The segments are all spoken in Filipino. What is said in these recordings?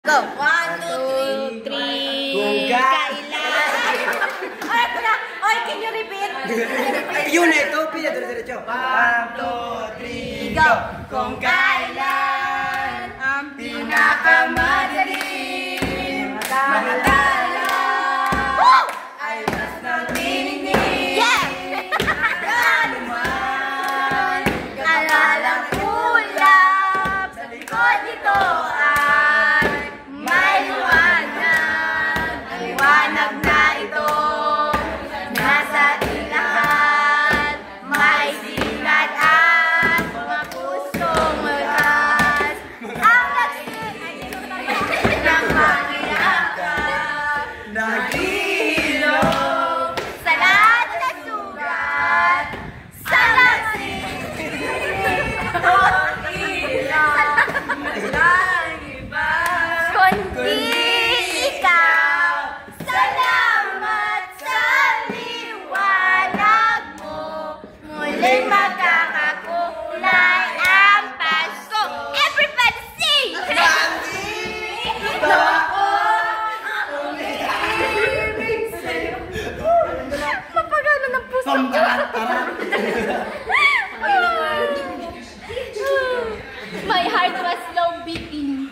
Go! 1, 2, 3, kailan? Oy, can you repeat? Yun na ito, pila diretso. 1, 2, 3, go! Kung kailan ang pinakamadaling makatala ay mas nagniningning. Yeah! Anuman, alalang ulap sa likod nito ay may liwanag. Ang liwanag na ito nasa ilahan, may silat at mga pusong magas. Ang nagsisilip ng manginakap, naghihilom sa lahat ng sugat, sa nagsisilip ng ilaw, walang iba kundi ikaw. Salamat sa liwanag mo, muling magkakakulay ang Pasko. Everybody sing! Ito ako ang umiibig sa'yo. Mapagano ng puso ko. My heart was slow beating.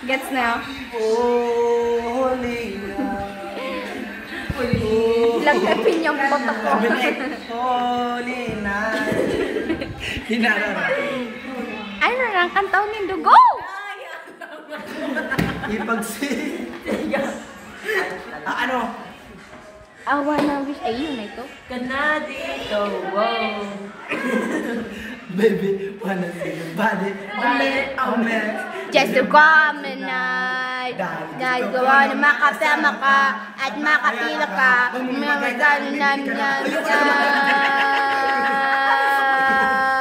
Gets now? Holy night. Lagkapin yung boto ko. Holy night. Hinarara. Ay, narang kantaw nindo. Go! Ano? I wanna wish. Ay, yun na ito. Kanadito, wow. Baby, wanna see your body. Amen. Just to come a night. Nagawa na makasama ka at makapila ka. Mga ganyan yan.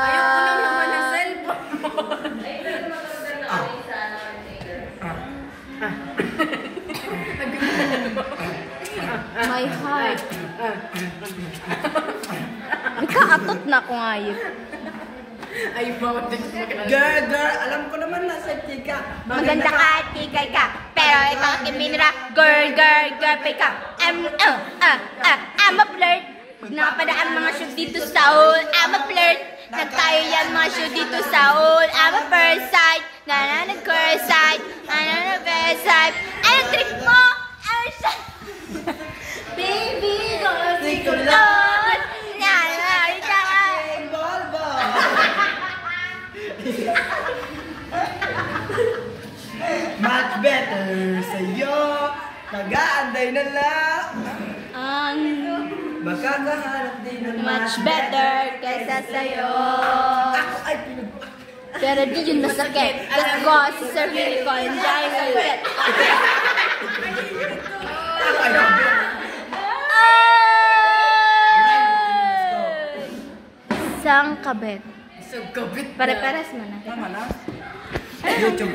Ayoko lang naman ng cellphone mo. My heart. Ikaatot na ko ngayon. Ay, bawat Girl, alam ko naman nasa chika. Maganda ka at kikay ka. Pero ikaw ang kiminra. Girl, pay ka. I'm a flirt. Nakapadaan mga shoot dito sa hall. I'm a flirt. Nagtayo yan mga shoot dito sa hall. I'm a first sight. Nag-first sight. First sight. Anong trick mo? Baby, go sing along. Much better sa'yo. Nag-aanday na lang. Makakahanap din ng Much better kaysa sa'yo. Ako ay pinag... Pero di yun masakit. Let's go sa sarili ko and dahil ulit. Isang kabit. Isang kabit na. Pare-pares mo na. Tama na. YouTube.